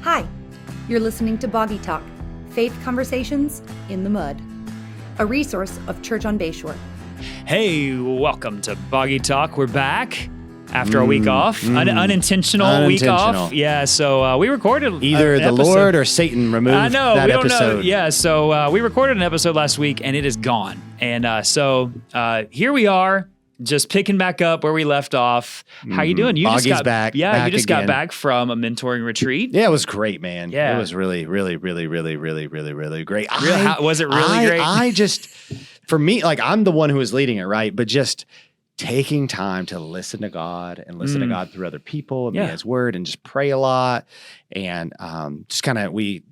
Hi, you're listening to Boggy Talk, Faith Conversations in the Mud, a resource of Church on Bayshore. Hey, welcome to Boggy Talk. We're back after a week off, unintentional week off. Yeah, so we recorded either the episode. Lord or Satan removed that episode. Don't know. Yeah, so we recorded an episode last week and it is gone. And so here we are, just picking back up where we left off. How you doing? You Boggy's just got back. Yeah, back you just again. got back from a mentoring retreat. Yeah, it was great, man. Yeah. It was really great. Was it really great? I just, for me, like I'm the one who was leading it, right? But just taking time to listen to God and listen to God through other people and His Word and just pray a lot and just kind of went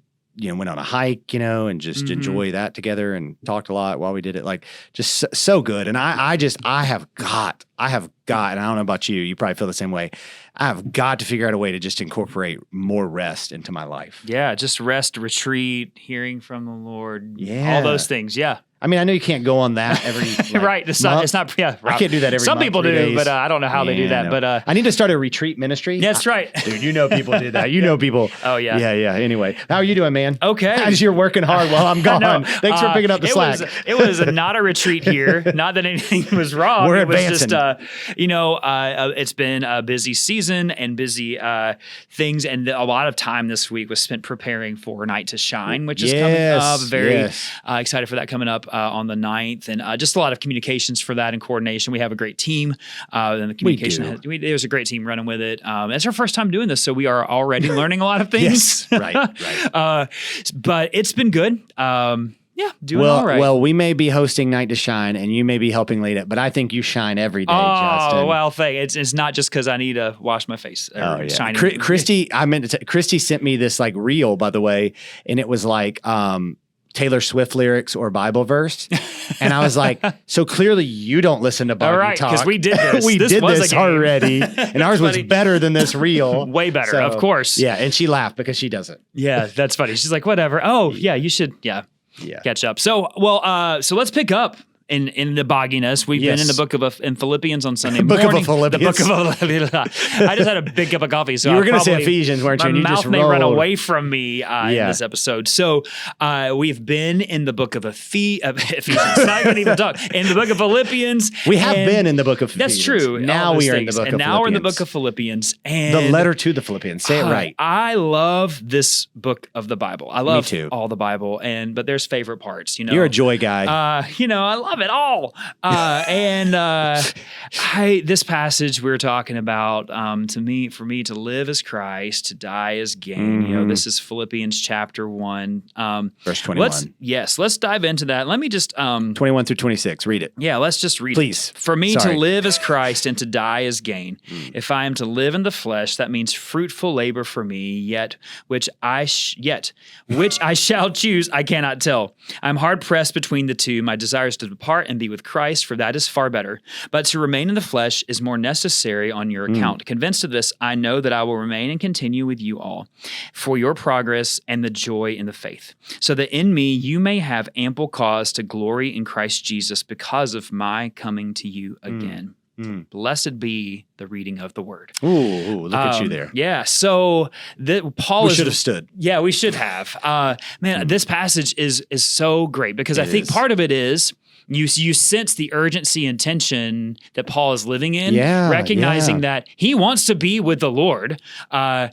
on a hike, and just enjoy that together and talked a lot while we did it. Like just so good. And I have got, and I don't know about you, you probably feel the same way. I have got to figure out a way to just incorporate more rest into my life. Yeah, just rest, retreat, hearing from the Lord. Yeah. All those things. Yeah. I mean, I know you can't go on that every right. It's not. Yeah, I can't do that every Some month, people 3 do, days. but I don't know how they do that. No. But I need to start a retreat ministry. That's right. Dude, you know people do that. You know people. Oh, yeah. Yeah. Anyway, how are you doing, man? Okay. As you're working hard while I'm gone. Thanks for picking up the slack. It was not a retreat here. Not that anything was wrong. We're it was advancing. just, it's been a busy season and busy things. And a lot of time this week was spent preparing for Night to Shine, which is coming up. Very excited for that coming up on the 9th. And just a lot of communications for that and coordination. We have a great team. And the communication, there's a great team running with it. It's our first time doing this, so we are already learning a lot of things. Yes, right. But it's been good. Doing all right. Well, we may be hosting Night to Shine, and you may be helping lead it, but I think you shine every day, Justin. Oh, well, it's not just because I need to wash my face. Shine. Christy sent me this like reel, by the way, and it was like Taylor Swift lyrics or Bible verse. And I was like, so clearly you don't listen to Boggy All right, Talk. because we did this. we this did was this a game. already. And ours was better than this reel. Way better, of course. Yeah, and she laughed because she doesn't. Yeah, that's funny. She's like, whatever. Oh, yeah, you should, catch up. So let's pick up in the bogginess. We've been in the book of in Philippians on Sunday morning. The book of Philippians. I just had a big cup of coffee, so you were going to say Ephesians, weren't you? And My you mouth just may rolled. run away from me in this episode. So we've been in the book of Ephesians. I couldn't even talk. In the book of Philippians. We have been in the book of Ephesians. That's true. Now we are in the book of Philippians. And now we're in the book of Philippians. And the letter to the Philippians. Say it right. I love this book of the Bible. I love Me too. all the Bible, but there's favorite parts. You're a joy guy. I love it all. This passage we were talking about, for me to live as Christ, to die as gain. This is Philippians chapter 1, verse 21. Let's dive into that. Let me just 21 through 26. Read it. Yeah, let's just read Please. it. For me to live as Christ and to die as gain. If I am to live in the flesh, that means fruitful labor for me, which I shall choose, I cannot tell. I'm hard pressed between the two. My desire is to depart and be with Christ, for that is far better. But to remain in the flesh is more necessary on your account. Convinced of this, I know that I will remain and continue with you all for your progress and the joy in the faith, so that in me you may have ample cause to glory in Christ Jesus because of my coming to you again. Blessed be the reading of the word. Ooh, look at you there. Yeah, so Paul should have stood. Yeah, we should have. This passage is so great because I think part of it is you sense the urgency and tension that Paul is living in, recognizing that he wants to be with the Lord, but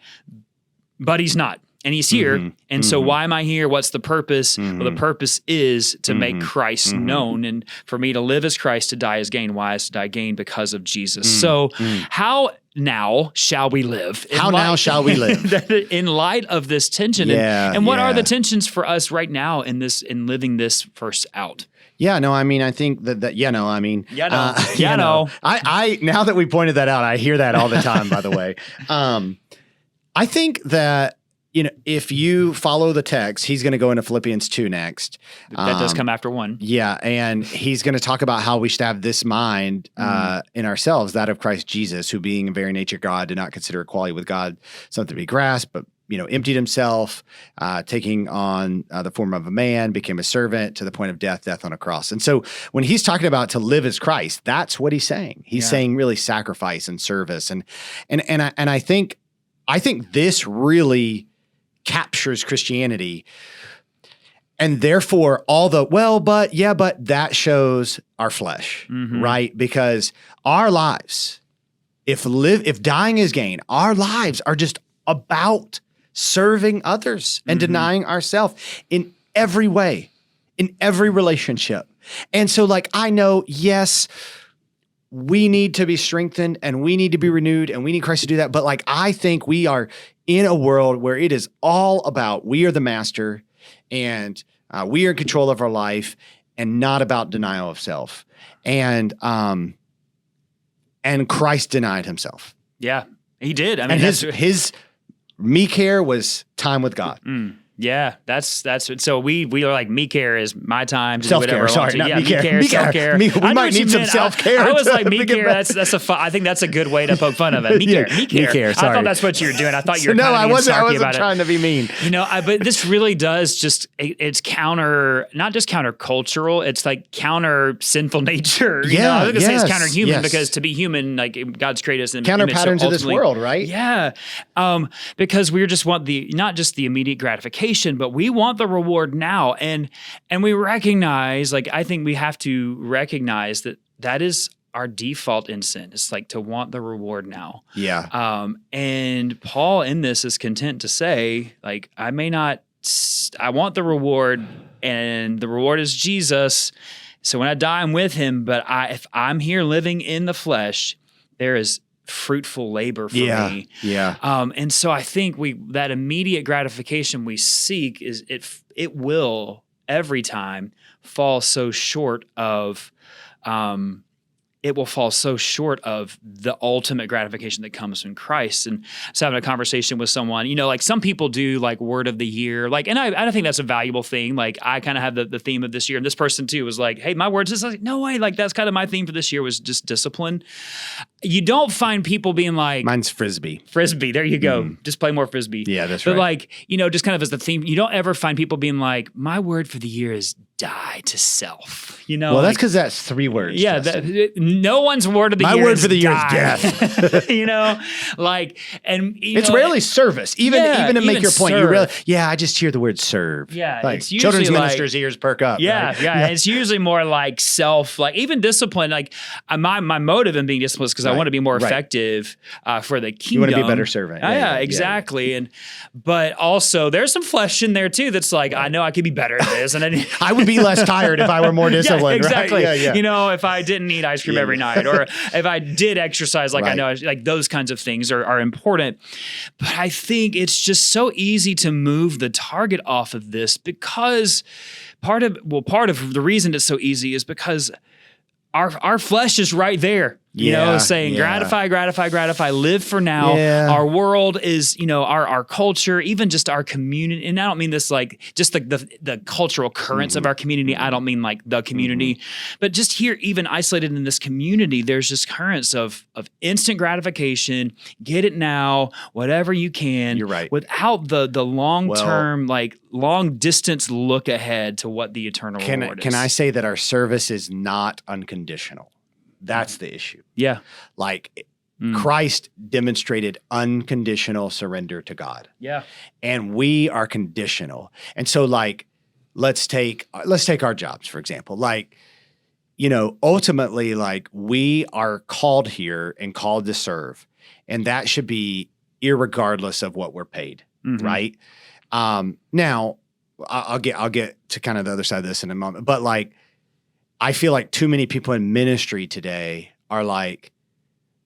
he's not. And he's here. And so why am I here? What's the purpose? Well, the purpose is to make Christ known. And for me to live as Christ, to die as gain. Why is to die gain? Because of Jesus. So how now shall we live? Now shall we live? In light of this tension. And what are the tensions for us right now in living this verse out? Yeah, no, I mean, I think that I now that we pointed that out, I hear that all the time, by the way. I think that, if you follow the text, he's going to go into Philippians 2 next. That does come after 1. Yeah, and he's going to talk about how we should have this mind in ourselves, that of Christ Jesus, who being in very nature God, did not consider equality with God something to be grasped, but emptied himself, taking on the form of a man, became a servant to the point of death on a cross. And so when he's talking about to live as Christ, that's what he's saying. He's saying really sacrifice and service. And I think this really captures Christianity. And therefore, but that shows our flesh, right? Because our lives, if dying is gain, our lives are just about serving others and denying ourselves in every way, in every relationship. And so, like, I know, yes, we need to be strengthened and we need to be renewed and we need Christ to do that. But like, I think we are in a world where it is all about we are the master and we are in control of our life and not about denial of self. And Christ denied himself. Yeah, he did. I mean, and his me care was time with God. Yeah, that's so we are like me care is my time to do Self-care, whatever I want sorry, to. not Yeah, me care. self-care. We might need some self-care. I was like me to get care. back. I think that's a good way to poke fun of it. Me care. Me care, I sorry. thought that's what you were doing. I thought you were No, kind of I wasn't about trying to be mean. You know, but this really does just it's not just countercultural. It's like counter sinful nature. You know? I was gonna say it's counter-human because to be human, like God's created us in counter image, patterns so of this world, right? Yeah, because we just want not just the immediate gratification, but we want the reward now, and we recognize, like, I think we have to recognize that is our default in sin. It's like to want the reward now. Yeah. And Paul in this is content to say, like, I want the reward, and the reward is Jesus. So when I die, I'm with him. But if I'm here living in the flesh, there is fruitful labor for me. Yeah. And so I think that immediate gratification we seek is it will every time fall so short of it will fall so short of the ultimate gratification that comes from Christ. And I was having a conversation with someone, you know, like some people do like word of the year, like, and I think that's a valuable thing. Like I kind of have the theme of this year, and this person too was like, hey, my words is like, no way. Like that's kind of my theme for this year was just discipline. You don't find people being like, mine's Frisbee. There you go. Just play more Frisbee. Yeah, that's right. But like, you know, just kind of as the theme, you don't ever find people being like, my word for the year is die to self. You know, well, that's because that's 3 words. Yeah, no one's word of the year. My word for the year die. is death. You know, like, and it's rarely service. Even to make your point, I just hear the word serve. Yeah, like it's usually children's like, ministers' ears perk up. Yeah, right? yeah. It's usually more like self, like even discipline. Like my motive in being disciplined is because I want to be more effective for the kingdom. You want to be a better servant. Yeah, exactly. And but also there's some flesh in there too. That's like I know I could be better at this, and I would be less tired if I were more disciplined. Yeah, exactly. Right? Yeah. You know, if I didn't eat ice cream every night, or if I did exercise, like I know, like those kinds of things are important. But I think it's just so easy to move the target off of this because part of the reason it's so easy is because our flesh is right there. You know, saying gratify, live for now. Yeah. Our world is, you know, our culture, even just our community. And I don't mean this like just the cultural currents of our community. I don't mean like the community, but just here, even isolated in this community, there's just currents of instant gratification. Get it now, whatever you can. You're right. Without the long-term, like long distance look ahead to what the eternal reward is. Can I say that our service is not unconditional? That's the issue. Yeah. Like Christ demonstrated unconditional surrender to God. Yeah. And we are conditional. And so like, let's take our jobs, for example. Like, you know, ultimately, like we are called here and called to serve. And that should be irregardless of what we're paid. Right. Now I'll get to kind of the other side of this in a moment, but like, I feel like too many people in ministry today are like,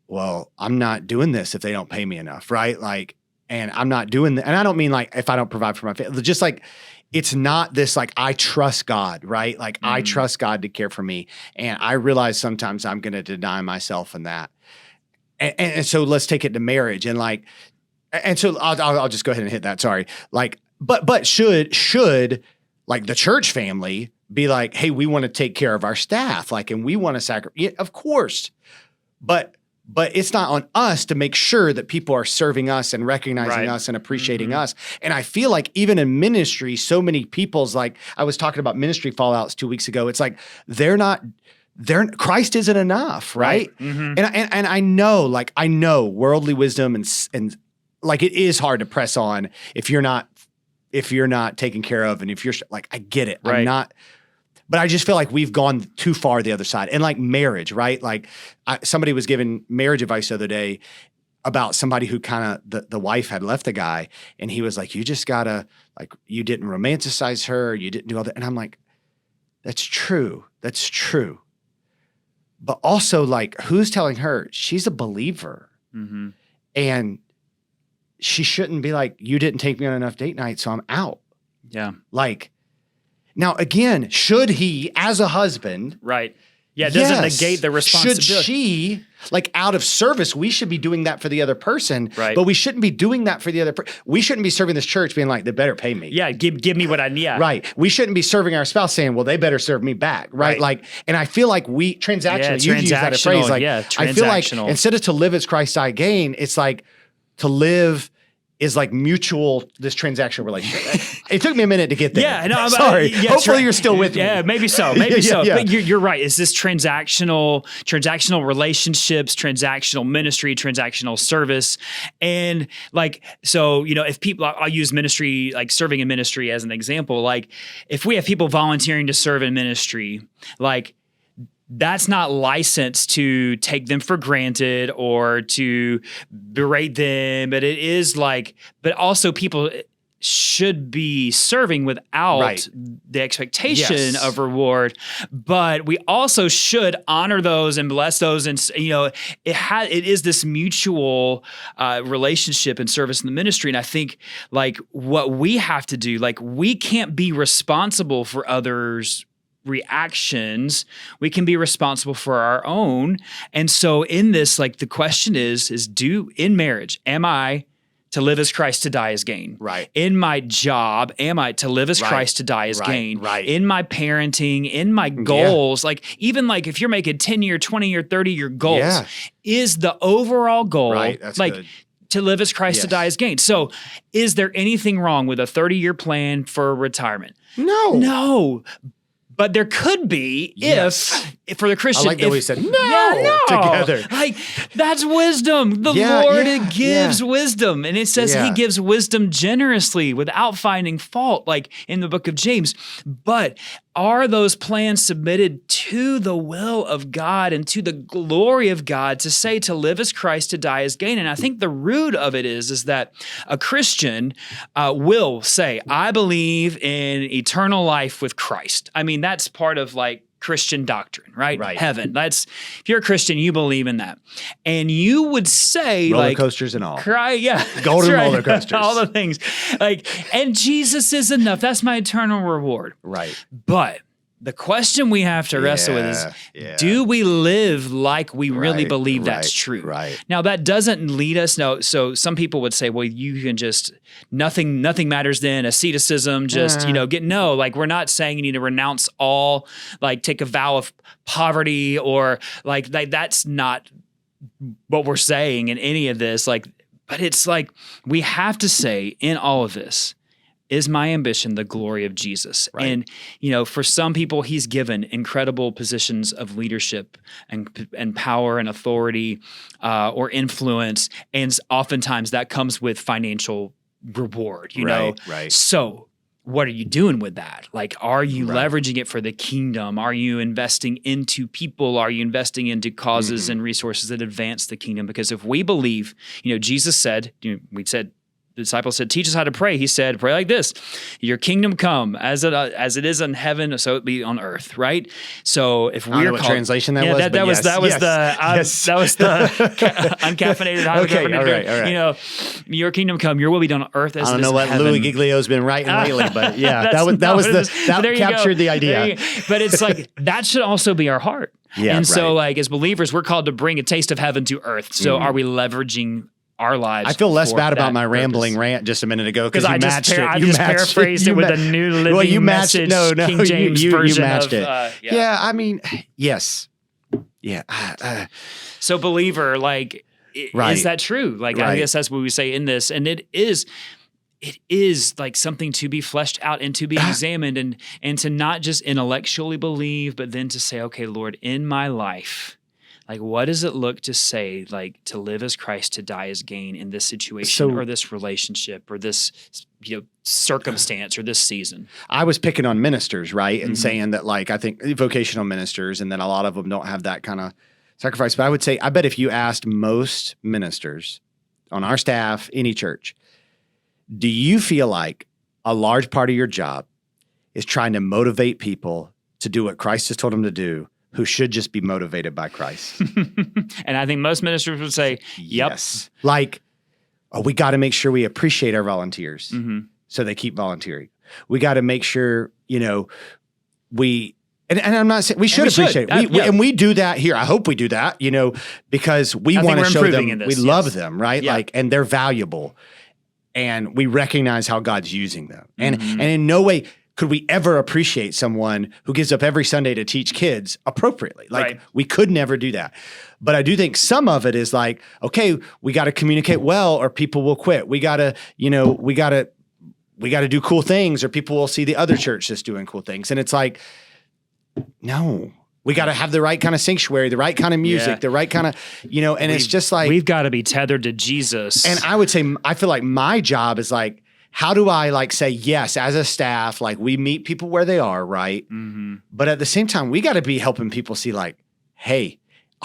well, I'm not doing this if they don't pay me enough, right? Like, and I'm not doing that. And I don't mean like if I don't provide for my family, just like, it's not this like, I trust God, right? Like I trust God to care for me. And I realize sometimes I'm going to deny myself in that. And so let's take it to marriage and like, and so I'll just go ahead and hit that. Sorry. Like, but should like the church family be like, hey, we want to take care of our staff, like, and we want to sacrifice. Yeah, of course, but it's not on us to make sure that people are serving us and recognizing us and appreciating us. And I feel like even in ministry, so many people's like, I was talking about ministry fallouts 2 weeks ago. It's like Christ isn't enough, right? And I know worldly wisdom and like it is hard to press on if you're not if you're not taken care of and if you're like, I get it. Right. I'm not, but I just feel like we've gone too far the other side. And like marriage, right? Like somebody was giving marriage advice the other day about somebody who kind of, the wife had left the guy and he was like, you just gotta, like, you didn't romanticize her. You didn't do all that. And I'm like, that's true. That's true. But also like, who's telling her she's a believer and she shouldn't be like, you didn't take me on enough date nights, so I'm out. Yeah. Like, now again, should he, as a husband, Right. Yeah, it doesn't negate the responsibility. Should she, like out of service, we should be doing that for the other person, right? But we shouldn't be doing that for the other person. We shouldn't be serving this church being like, they better pay me. Yeah, give me what I need. Right. We shouldn't be serving our spouse saying, well, they better serve me back, right? Like, and I feel like we, transactional, you've used that phrase, like, I feel like instead of to live as Christ I gain, it's like to live is like mutual, this transactional relationship. It took me a minute to get there. Yeah, no, I'm sorry. Hopefully you're still with me. Yeah, maybe so. Maybe so. Yeah. But you're right. Is this transactional relationships, transactional ministry, transactional service? And like, so, you know, if people, I'll use ministry, like serving in ministry as an example. Like if we have people volunteering to serve in ministry, like that's not licensed to take them for granted or to berate them, but it is like, but also people should be serving without the expectation of reward. But we also should honor those and bless those. And, you know, it is this mutual relationship and service in the ministry. And I think like what we have to do, like we can't be responsible for others' reactions. We can be responsible for our own. And so in this, like the question is in marriage, am I to live as Christ, to die as gain? Right. In my job, am I to live as Christ, to die as gain? Right. In my parenting, in my goals, like even like if you're making 10-year, 20-year, 30-year goals, is the overall goal That's like good. To live as Christ, to die as gain? So is there anything wrong with a 30-year plan for retirement? No. But there could be if for the Christian. I like that we said no together. Like that's wisdom. The Lord gives wisdom. And it says he gives wisdom generously without finding fault, like in the book of James. But are those plans submitted to the will of God and to the glory of God to say to live as Christ, to die as gain? And I think the root of it is that a Christian will say, I believe in eternal life with Christ. I mean, that's part of like Christian doctrine, right? Heaven. That's, if you're a Christian, you believe in that. And you would say roller coasters and all. Golden roller coasters. All the things. Like, and Jesus is enough. That's my eternal reward. Right. But the question we have to wrestle with is, do we live like we really believe that's true? Right. Now, that doesn't lead us, so some people would say, well, you can just, nothing matters then, asceticism, just, like we're not saying you need to renounce all, like take a vow of poverty or like that's not what we're saying in any of this. Like, but it's like, we have to say in all of this, is my ambition the glory of Jesus? Right. And, for some people, he's given incredible positions of leadership and power and authority or influence. And oftentimes that comes with financial reward, know? Right. So what are you doing with that? Like, are you leveraging it for the kingdom? Are you investing into people? Are you investing into causes and resources that advance the kingdom? Because if we believe, Jesus said, the disciples said, teach us how to pray. He said, pray like this: your kingdom come as it is in heaven, so it be on earth, right? So if we're called, translation that was, that was the uncaffeinated, all right. Your kingdom come, your will be done on earth as it is in heaven. I don't know what Louis Giglio's been writing lately, but that captured the idea. But it's like, that should also be our heart. Yeah, and so like as believers, we're called to bring a taste of heaven to earth. So are we leveraging our lives? I feel less bad about my rambling rant just a minute ago because you matched it. I just paraphrased it with the New Living Message, King James version. You matched it. I mean, yes. Yeah. So believer, like, is that true? Like, I guess that's what we say in this. And it is like something to be fleshed out and to be examined and to not just intellectually believe, but then to say, okay, Lord, in my life, Like, what does it look to say, like, to live as Christ, to die as gain in this situation or this relationship or this, circumstance or this season? I was picking on ministers, right? And saying that, like, I think vocational ministers, and then a lot of them don't have that kind of sacrifice. But I would say, I bet if you asked most ministers on our staff, any church, do you feel like a large part of your job is trying to motivate people to do what Christ has told them to do, who should just be motivated by Christ? And I think most ministers would say, yep. Yes. Like, we got to make sure we appreciate our volunteers so they keep volunteering. We got to make sure, we, and I'm not saying we should appreciate it. And we do that here. I hope we do that, because we want to show them we love them, right? Yeah. Like, and they're valuable, and we recognize how God's using them. And in no way could we ever appreciate someone who gives up every Sunday to teach kids appropriately. Like, we could never do that. But I do think some of it is like, okay, we got to communicate well, or people will quit. We got to, we got to do cool things, or people will see the other church that's doing cool things. And it's like, no, we got to have the right kind of sanctuary, the right kind of music, the right kind of, and it's just like, we've got to be tethered to Jesus. And I would say, I feel like my job is like, how do I like say yes as a staff? Like, we meet people where they are, right? But at the same time, we got to be helping people see, like, hey,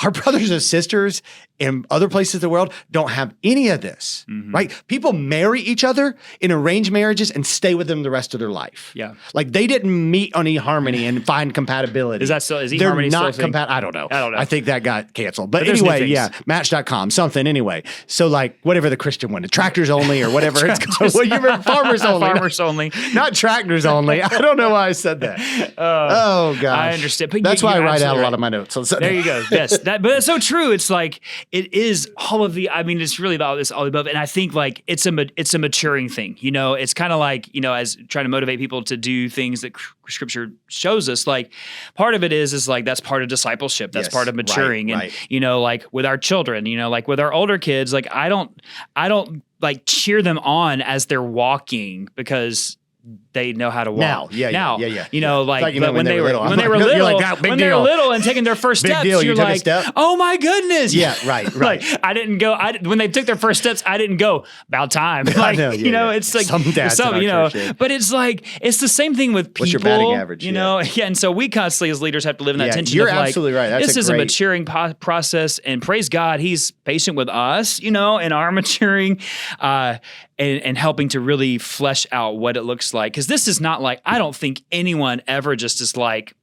our brothers and sisters in other places of the world don't have any of this, right? People marry each other in arranged marriages and stay with them the rest of their life. Yeah. Like, they didn't meet on eHarmony and find compatibility. Is eHarmony They're not still compatible. I don't know. I think that got canceled. But anyway, Match.com, something anyway. So, like, whatever the Christian one, tractors only or whatever it's called. Well, you remember farmers only. Farmers only. Not tractors only. I don't know why I said that. Oh, gosh. I understand. But that's why I write out a lot of my notes. There you go. Yes. But it's so true. It's like, it is all of the, it's really about this all above. And I think, like, it's a maturing thing. It's kind of like, as trying to motivate people to do things that Scripture shows us. Like, part of it is like, that's part of discipleship. That's part of maturing. Right. And, like, with our children, like with our older kids, like, I don't like cheer them on as they're walking because they know how to walk. Now. Like, but when they were little and taking their first steps, you're like, oh my goodness. Yeah, right. Like, when they took their first steps, I didn't go, about time. Like, it's like, some dads but it's like, it's the same thing with people. What's your batting average? And so we constantly as leaders have to live in that tension. You're of, like, absolutely right. This is a maturing process, and praise God, He's patient with us, in our maturing, and helping to really flesh out what it looks like. Because this is not like, I don't think anyone ever just is like,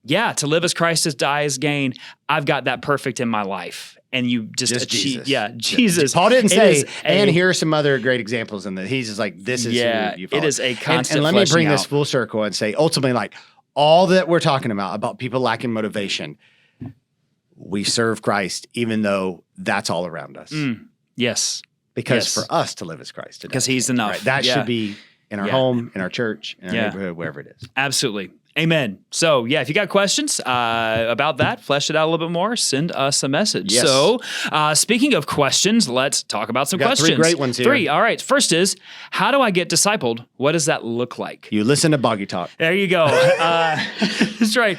to live as Christ, to die as gain. I've got that perfect in my life. And you just achieve. Jesus. Jesus. Paul didn't say, and here are some other great examples in that. He's just like, this is who you follow. It is a constant and let me bring this out. full circle and say, ultimately, like, all that we're talking about people lacking motivation, we serve Christ, even though that's all around us. Yes. Because for us to live as Christ. Because He's enough. Right? That should be in our home, in our church, in our neighborhood, wherever it is. Absolutely. Amen. So, if you got questions about that, flesh it out a little bit more, send us a message. Yes. So, speaking of questions, let's talk about some questions. 3 great ones here. 3. All right. First is, how do I get discipled? What does that look like? You listen to Boggy Talk. There you go. That's right.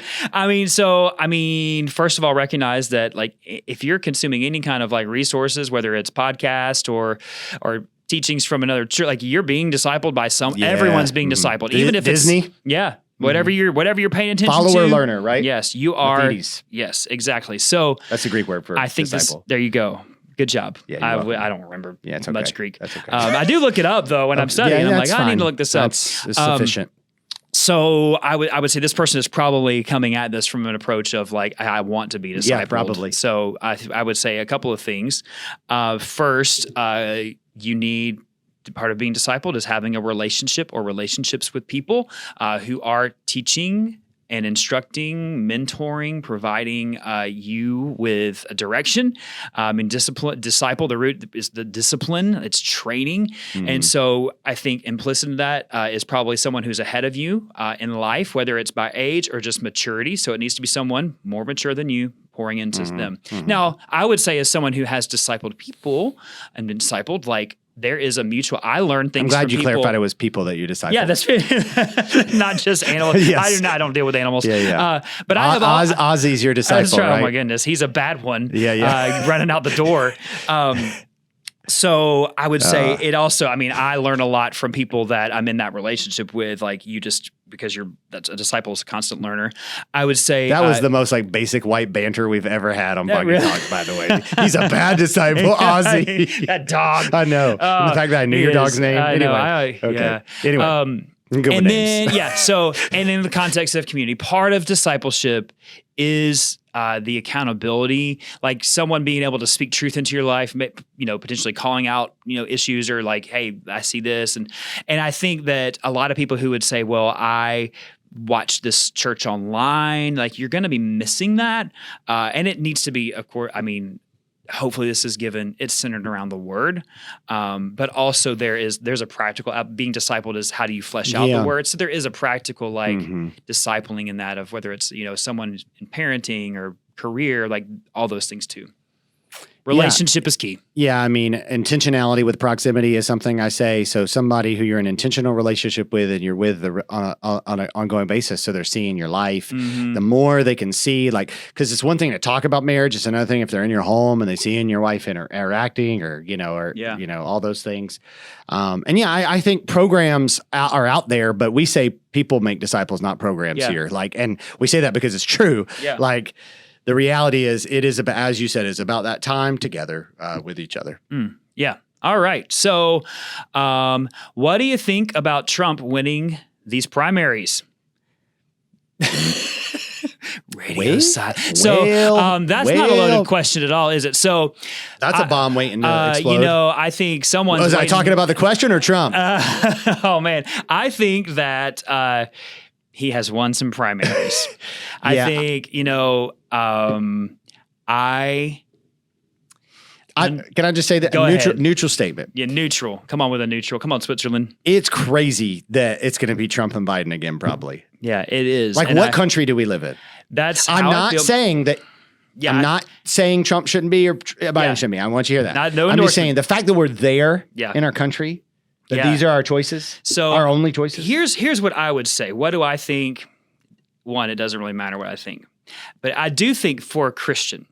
First of all, recognize that, like, if you're consuming any kind of, like, resources, whether it's podcast or teachings from another church, like, you're being discipled by everyone's being discipled, even if Disney? it's whatever you're paying attention to. Follower learner, right? Yes, you are. Yes, exactly. So that's a Greek word for disciple. There you go. Good job. Yeah, I don't remember much Greek. That's okay. I do look it up though when I'm studying. I'm like, I need to look this up. It's sufficient. So I would say this person is probably coming at this from an approach of, like, I want to be discipled. Yeah, probably. So I would say a couple of things. First, you need. Part of being discipled is having a relationship or relationships with people who are teaching and instructing, mentoring, providing you with a direction. Disciple, the root is the discipline, it's training. And so I think implicit in that is probably someone who's ahead of you in life, whether it's by age or just maturity. So it needs to be someone more mature than you, pouring into them. Now, I would say as someone who has discipled people and been discipled, like, there is a mutual. I learned things. I'm glad from you people. clarified it was people that you disciple. Yeah, that's not just animals. Yes. I don't deal with animals. Yeah. But I have Ozzy's your disciple, that's right. right? Oh my goodness, he's a bad one. Yeah. Running out the door. So I would say it also, I mean, I learn a lot from people that I'm in that relationship with, like because that's a disciple is a constant learner. I would say that was the most like basic white banter we've ever had on Boggy Talk, by the way. He's a bad disciple, Ozzy. That dog. I know. The fact that I knew your dog's name. Anyway. Okay. Yeah. Anyway. Good And names. then, so, and in the context of community, part of discipleship is the accountability, like someone being able to speak truth into your life, potentially calling out, issues or like, hey, I see this. And I think that a lot of people who would say, well, I watch this church online, like you're going to be missing that. And it needs to be, of course, hopefully this is it's centered around the word. But also there's a practical, being discipled is how do you flesh out the word? So there is a practical discipling in that of whether it's, someone in parenting or career, like all those things too. Relationship is key. Yeah, I mean, intentionality with proximity is something I say. So somebody who you're in an intentional relationship with and you're with on an ongoing basis, so they're seeing your life. The more they can see, like, because it's one thing to talk about marriage, it's another thing if they're in your home and they see your wife interacting or all those things. I think programs are out there, but we say people make disciples, not programs here. Like, and we say that because it's true. Yeah. Like, the reality is, it is about, as you said, it's about that time together with each other. Yeah. All right. So, what do you think about Trump winning these Radio silence. So that's not a loaded question at all, is it? So that's a bomb waiting to explode. I think someone's. Was I talking about the question or Trump? Oh man, I think that he has won some primaries. I think can I just say that neutral statement? Yeah, neutral. Come on with a neutral. Come on, Switzerland. It's crazy that it's going to be Trump and Biden again, probably. Yeah, it is. Like, what country do we live in? I'm not saying that. Yeah, I'm not saying Trump shouldn't be or Biden shouldn't be. I want you to hear that. I'm just saying the fact that we're there in our country, that these are our choices, our only choices. Here's what I would say. What do I think? One, it doesn't really matter what I think. But I do think for a Christian,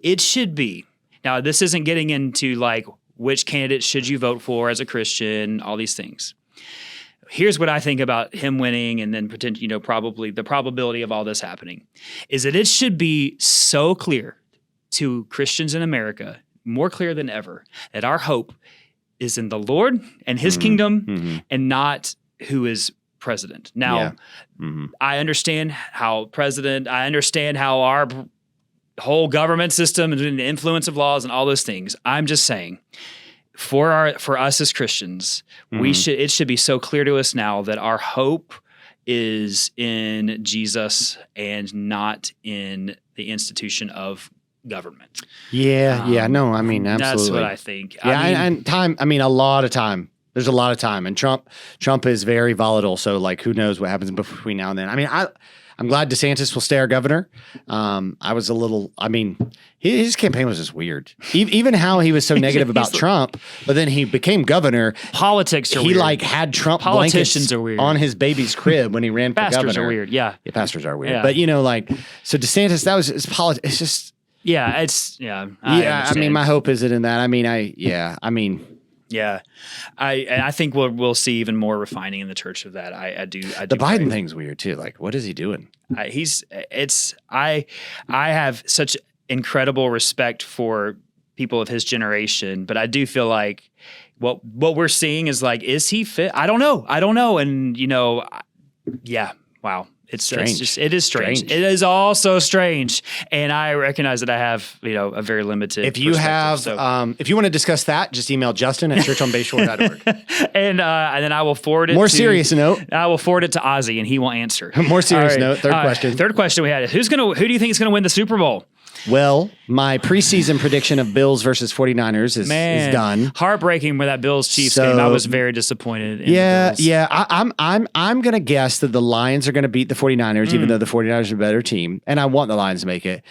it should be. Now, this isn't getting into like which candidate should you vote for as a Christian, all these things. Here's what I think about him winning and then probably the probability of all this happening is that it should be so clear to Christians in America, more clear than ever, that our hope is in the Lord and his kingdom and not who is president. Now, I understand how our whole government system and the influence of laws and all those things. I'm just saying, for us as Christians, it should be so clear to us now that our hope is in Jesus and not in the institution of government. No, I mean, absolutely. That's what I think. And time. I mean, a lot of time. There's a lot of time, and Trump is very volatile. So, like, who knows what happens between now and then? I mean, I'm glad DeSantis will stay our governor. His campaign was just weird. Even how he was so negative about Trump, but then he became governor. Politics are weird. He had Trump Politicians are weird. On his baby's crib when he ran for governor. Pastors are weird. Yeah, pastors are weird. Yeah. But so DeSantis, that was his politics. It's just I mean, my hope isn't in that. I think we'll see even more refining in the church of that. I do. The Biden thing's weird too. Like, what is he doing? I have such incredible respect for people of his generation, but I do feel like what we're seeing is like, is he fit? I don't know. And wow. It's strange. It is strange. It is all so strange. And I recognize that I have, a very limited if you have, if you want to discuss that, just email Justin at churchonbayshore.org. and then I will forward it serious note. I will forward it to Ozzy and he will answer. More serious note. Third question. Third question we had is who do you think is going to win the Super Bowl? Well, My preseason prediction of Bills versus 49ers is done. Heartbreaking with that Bills-Chiefs game. I was very disappointed. In the Bills. I'm going to guess that the Lions are going to beat the 49ers, even though the 49ers are a better team. And I want the Lions to make it.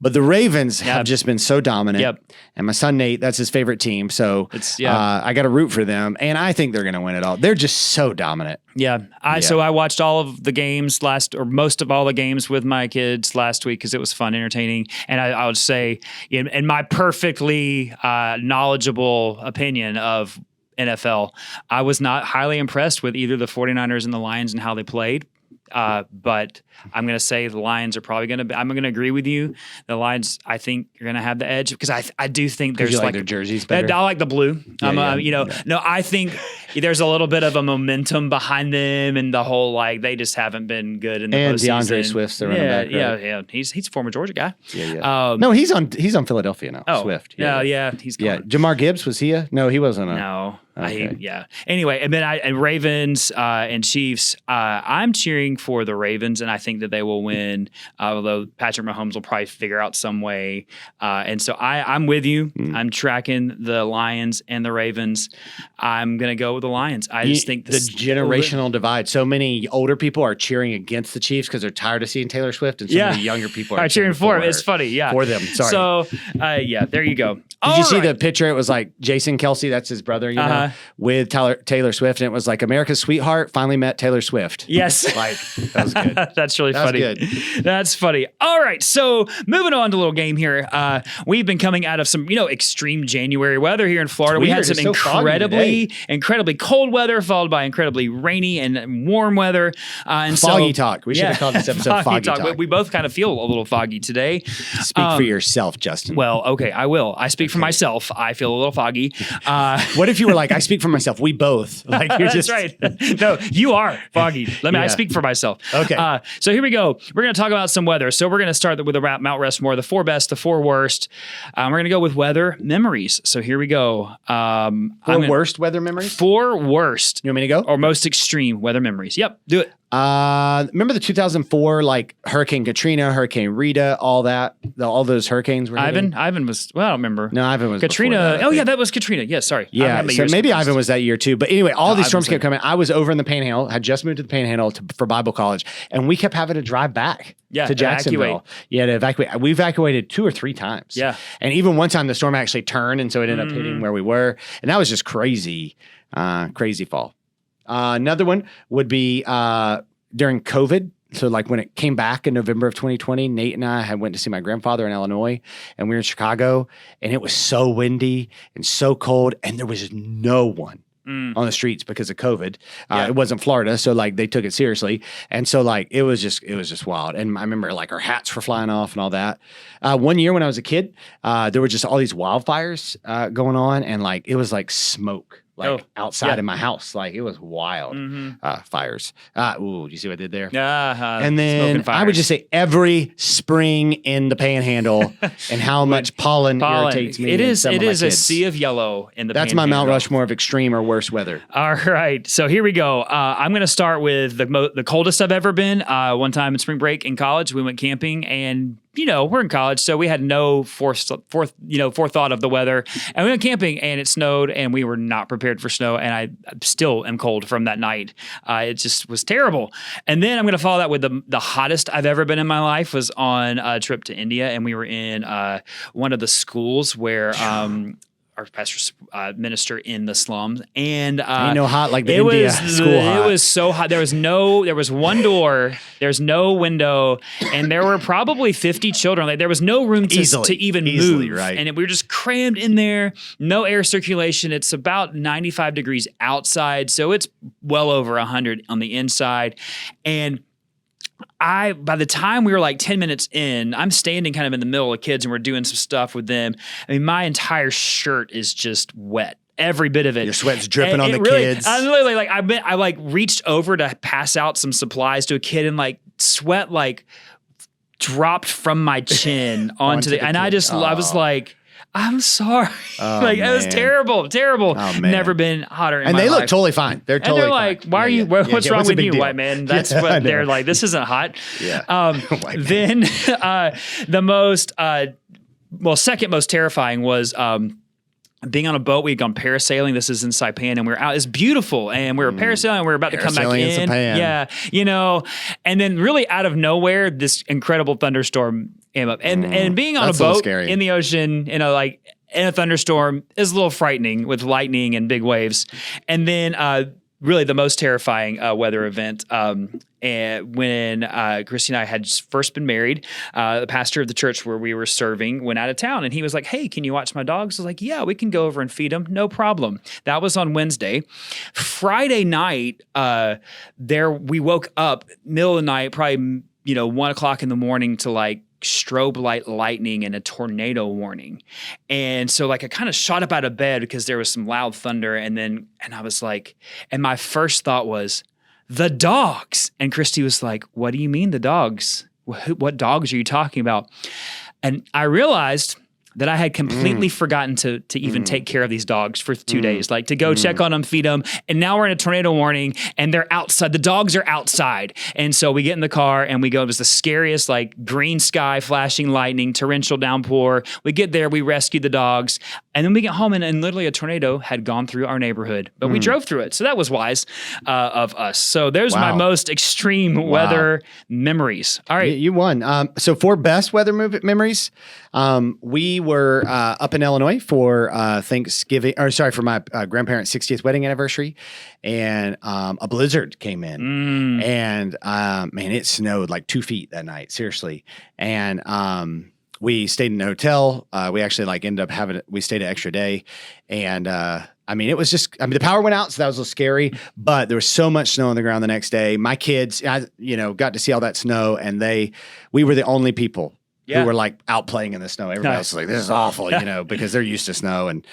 But the Ravens have just been so dominant. Yep. And my son Nate, that's his favorite team. So I got to root for them. And I think they're going to win it all. They're just so dominant. Yeah. So I watched all of the games most of all the games with my kids last week because it was fun, entertaining. And I would say, in my perfectly knowledgeable opinion of NFL, I was not highly impressed with either the 49ers and the Lions and how they played. But I'm going to say the Lions are probably going to be, I'm going to agree with you. The Lions, I think, are going to have the edge because I do think there's like their jerseys better. I like the blue. No, I think there's a little bit of a momentum behind them and the whole, they just haven't been good in the postseason. And DeAndre Swift's the running back. Right? Yeah. He's a former Georgia guy. Yeah. No, he's on Philadelphia now. Oh, Swift. Yeah. He's gone. Yeah. Jamar Gibbs, was he No, he wasn't. No. Okay. Anyway, and then Ravens and Chiefs. I'm cheering for the Ravens, and I think that they will win. Although Patrick Mahomes will probably figure out some way. And so I'm with you. I'm tracking the Lions and the Ravens. I'm gonna go with the Lions. I just think the generational divide. So many older people are cheering against the Chiefs because they're tired of seeing Taylor Swift, and so many younger people are cheering for him. It's funny, for them. Sorry. So there you go. Did you see the picture? It was like Jason Kelsey, that's his brother, know, with Taylor Swift, and it was like America's sweetheart finally met Taylor Swift. Yes. That was good. That's really funny. Good. That's funny. All right, so moving on to a little game here. We've been coming out of some, extreme January weather here in Florida. We had some incredibly cold weather followed by incredibly rainy and warm weather. And foggy talk. We should have called this episode Foggy Talk. We both kind of feel a little foggy today. Speak for yourself, Justin. Well, okay, I will. I speak for myself. I feel a little foggy. What if you were like, I speak for myself? We both. That's right. No, you are foggy. I speak for myself. Okay. So here we go. We're going to talk about some weather. So we're going to start with Mount Rushmore, the 4 best, the 4 worst. We're going to go with weather memories. So here we go. 4 worst weather memories? 4 worst. You want me to go? Or most extreme weather memories. Yep. Do it. Remember the 2004 Hurricane Katrina, Hurricane Rita, all that, all those hurricanes were hitting? Ivan was. Well, I don't remember. No, Ivan was Katrina. Before that, that was Katrina. Yeah, sorry. Yeah, so maybe Ivan was that year too. But anyway, all these storms kept coming. I was over in the Panhandle. Had just moved to the Panhandle for Bible college, and we kept having to drive back to Jacksonville. To evacuate. We evacuated 2 or 3 times. Yeah, and even one time the storm actually turned, and so it ended up hitting where we were, and that was just crazy, crazy fall. Another one would be during COVID. So when it came back in November of 2020, Nate and I went to see my grandfather in Illinois, and we were in Chicago, and it was so windy and so cold, and there was no one on the streets because of COVID. It wasn't Florida, so they took it seriously. And so it was just wild. And I remember our hats were flying off and all that. One year when I was a kid, there were just all these wildfires going on, and it was like smoke. Outside of my house. It was wild. Fires. Do you see what I did there? And then I would just say every spring in the Panhandle and how much pollen irritates me. It is a sea of yellow in the That's Panhandle. my Mount Rushmore of extreme or worse weather. All right. So here we go. I'm going to start with the coldest I've ever been. One time in spring break in college, we went camping, and we're in college, so we had no forethought of the weather. And we went camping, and it snowed, and we were not prepared for snow. And I still am cold from that night. It just was terrible. And then I'm going to follow that with the hottest I've ever been in my life was on a trip to India, and we were in one of the schools where our pastor minister in the slums, and hot like the India school hot. It was so hot. There was one door, there's no window, and there were probably 50 children. There was no room to even move, right? And we were just crammed in there. No air circulation. It's about 95 degrees outside, so it's well over 100 on the inside, and by the time we were 10 minutes in, I'm standing kind of in the middle of kids, and we're doing some stuff with them. I mean, my entire shirt is just wet. Every bit of it. Your sweat's dripping on the kids. I'm literally I reached over to pass out some supplies to a kid, and sweat dropped from my chin onto the and I was like, I'm sorry. It was terrible. Oh, Never been hotter in my life. And they look totally fine. They're totally like, fine. why are you, what's wrong with you, white man? That's what they're like, this isn't hot. Yeah. Then the most second most terrifying was being on a boat. We'd gone parasailing. This is in Saipan, and we were out. It's beautiful, and we were parasailing. And we were about to come back Parasailing in in. Saipan. Yeah, and then really out of nowhere, this incredible thunderstorm came up, and being on a That's a little boat scary. in the ocean, in a thunderstorm is a little frightening with lightning and big waves, and then. Really the most terrifying weather event and when Christy and I had just first been married. The pastor of the church where we were serving went out of town, and he was like, "Hey, can you watch my dogs?" I was like, "Yeah, we can go over and feed them. No problem." That was on Wednesday. Friday night, we woke up middle of the night, probably 1 o'clock in the morning to like strobe light lightning and a tornado warning. And so like I kind of shot up out of bed because there was some loud thunder, and I was like, and my first thought was the dogs. And Christy was like, "What do you mean the dogs? What dogs are you talking about?" And I realized that I had completely forgotten to even take care of these dogs for 2 days, like to go check on them, feed them. And now we're in a tornado warning and they're outside. The dogs are outside. And so we get in the car and we go. It was the scariest, like green sky, flashing lightning, torrential downpour. We get there, we rescue the dogs. And then we get home and literally a tornado had gone through our neighborhood, but we drove through it. So that was wise of us. So there's my most extreme weather memories. All right. You won. So for best weather memories, we were up in Illinois for for my grandparents' 60th wedding anniversary, and a blizzard came in, and man, it snowed like 2 feet that night, seriously, and we stayed in a hotel. We actually we stayed an extra day, and it was just, the power went out, so that was a little scary, but there was so much snow on the ground the next day. My kids, got to see all that snow, and we were the only people who were like out playing in the snow. Everybody else was like, "This is awful," because they're used to snow. And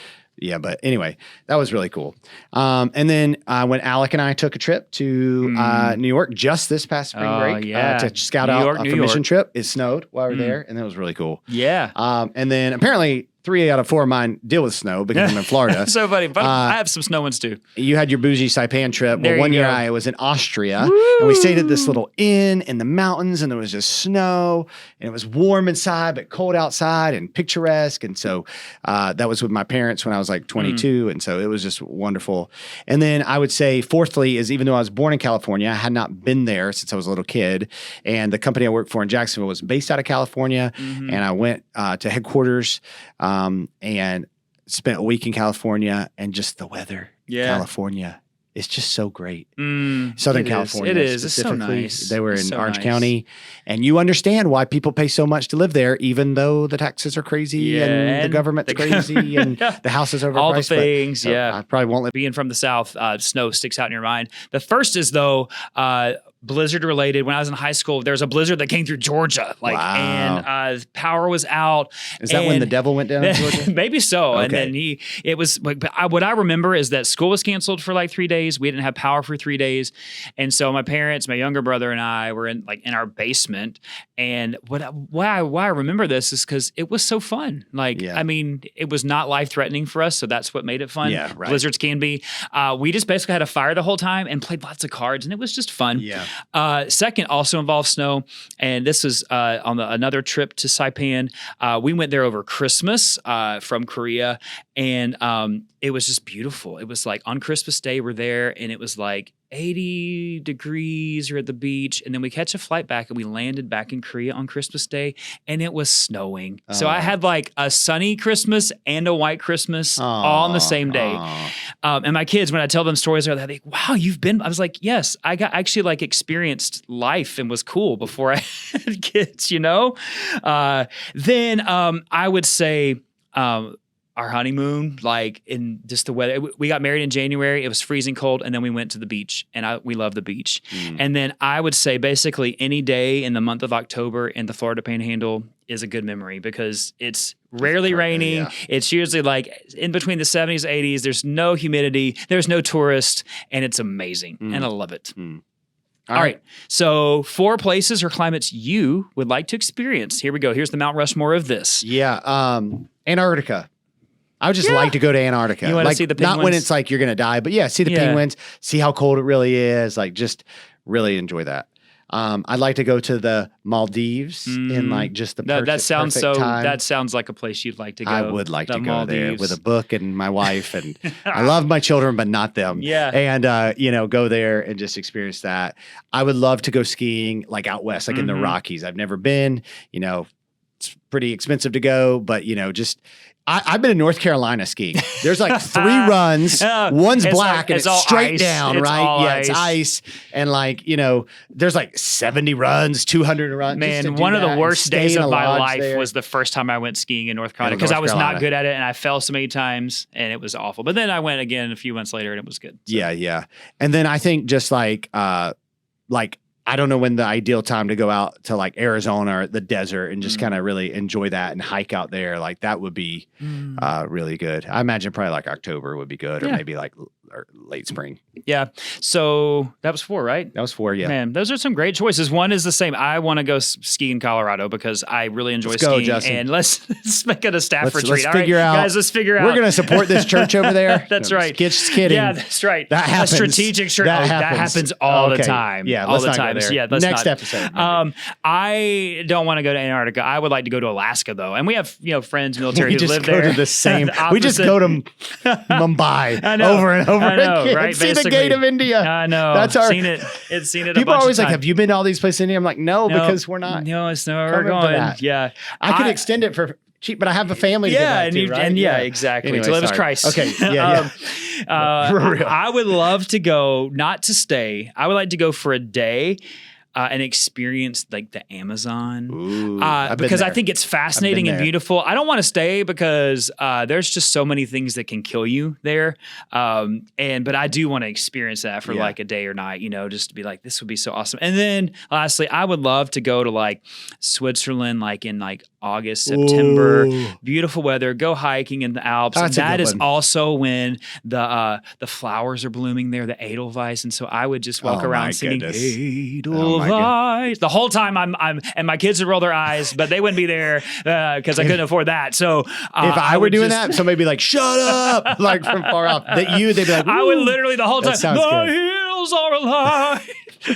but anyway, that was really cool. And then when Alec and I took a trip to New York just this past spring break to scout out a mission trip, it snowed while we were there, and that was really cool. Yeah. And then apparently 3 out of 4 of mine deal with snow because I'm in Florida. So funny. But I have some snow ones too. You had your bougie Saipan trip. There Well, one you year go. I was in Austria, and we stayed at this little inn in the mountains, and there was just snow, and it was warm inside but cold outside and picturesque. And so that was with my parents when I was like 22, and so it was just wonderful. And then I would say fourthly is, even though I was born in California, I had not been there since I was a little kid, and the company I worked for in Jacksonville was based out of California, and I went to headquarters and spent a week in California, and just the weather in California is just so great. Southern California. It is. It's so specifically. nice. They were It's in so Orange nice. County, and you understand why people pay so much to live there, even though the taxes are crazy and the government's crazy and the house is overpriced. All the things, I probably won't live. Being from the South, snow sticks out in your mind. The first is though, blizzard related. When I was in high school, there was a blizzard that came through Georgia, and power was out. Is that when the devil went down in Georgia? Maybe so. Okay. And then what I remember is that school was canceled for like 3 days. We didn't have power for 3 days. And so my parents, my younger brother and I were in our basement. And why I remember this is because it was so fun. It was not life threatening for us. So that's what made it fun. Yeah, right. Blizzards can be. We just basically had a fire the whole time and played lots of cards, and it was just fun. Yeah. Second also involves snow, and this was on another trip to Saipan. We went there over Christmas from Korea, and it was just beautiful. It was like on Christmas Day we're there, and it was like 80 degrees. You're at the beach, and then we catch a flight back, and we landed back in Korea on Christmas Day, and it was snowing. So I had like a sunny Christmas and a white Christmas all on the same day. And my kids, when I tell them stories, they're like, "Wow, you've been." I was like, "Yes, I got actually like experienced life and was cool before I had kids." Then I would say. Our honeymoon, like in just the weather. We got married in January. It was freezing cold, and then we went to the beach, and we love the beach. And then I would say basically any day in the month of October in the Florida Panhandle is a good memory because it's rarely raining. Yeah. It's usually like in between the 70s, 80s. There's no humidity. There's no tourists, and it's amazing, and I love it. All right. So 4 places or climates you would like to experience. Here we go. Here's the Mount Rushmore of this. Yeah. Antarctica. I would just like to go to Antarctica. You want to see the penguins? Not when it's like you're going to die, but see the penguins, see how cold it really is. Like, just really enjoy that. I'd like to go to the Maldives in like just the perfect time. That sounds like a place you'd like to go. I would like to go Maldives. there with a book and my wife, and I love my children, but not them. Yeah. And, go there and just experience that. I would love to go skiing like out west, like in the Rockies. I've never been, it's pretty expensive to go, but, I've been in North Carolina skiing. There's like 3 runs. One's black and it's straight ice. down, It's right? Yeah, ice. it's ice. And there's like 70 runs, 200 runs. Man, one of the worst days of my life was the first time I went skiing in North Carolina because I was not good at it and I fell so many times and it was awful. But then I went again a few months later and it was good. So. Yeah. And then I think just I don't know when the ideal time to go out to like Arizona or the desert and just kind of really enjoy that and hike out there. Like that would be really good. I imagine probably like October would be good or maybe like late spring. Yeah. So that was 4, right? That was 4, yeah. Man, those are some great choices. One is the same. I want to go ski in Colorado because I really enjoy skiing. Justin. And let's make it a staff retreat. Let's All figure right, out. guys, let's figure out. We're going to support this church over there. That's right. Just kidding. Yeah, that's right. That happens. A strategic church. That happens all the time. Yeah, all let's the not time. go there. Yeah, let's Next not. episode. I don't want to go to Antarctica. I would like to go to Alaska though, and we have friends, military we who live go there. To the same. We just go to Mumbai over and over again. Right? See the gate of India. I know. That's our. Seen it. People are always like, "Have you been to all these places in India?" I'm like, "No, because we're not." No, it's not where we're going. Yeah, I could extend it for cheap, but I have a family to get back to, right? And exactly. Anyway, to live as Christ. Okay. Yeah. For real. I would love to go, not to stay. I would like to go for a day. And experience like the Amazon. Ooh, because I think it's fascinating and beautiful. I don't want to stay because there's just so many things that can kill you there. But I do want to experience that for like a day or night, just to be like, this would be so awesome. And then lastly, I would love to go to like Switzerland, like in like August, September, beautiful weather, go hiking in the Alps. That's that is also when the flowers are blooming there, the Edelweiss. And so I would just walk around singing Edelweiss. The whole time I'm and my kids would roll their eyes, but they wouldn't be there because I couldn't afford that. So if I were doing that, somebody would be like, "Shut up!" like from far off. They'd be like, I would literally the whole time. The hills are alive.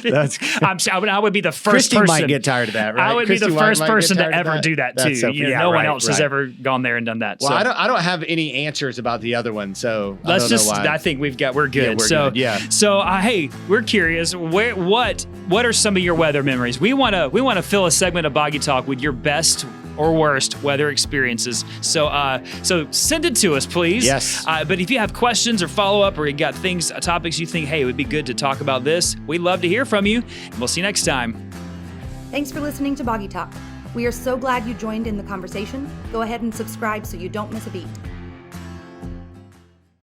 That's good. I would be the first Christy person. might get tired of that, right? I would be the first person to ever do that too. So, no one else has ever gone there and done that. Well, I don't have any answers about the other one, so let's just. I think we're good. Yeah, we're good. Yeah. So hey, we're curious. What are some of your weather memories? We want to fill a segment of Boggy Talk with your best or worst weather experiences. So send it to us, please. Yes. But if you have questions or follow up, or you got topics you think, hey, it would be good to talk about this, we'd love to hear from you. And we'll see you next time. Thanks for listening to Boggy Talk. We are so glad you joined in the conversation. Go ahead and subscribe so you don't miss a beat.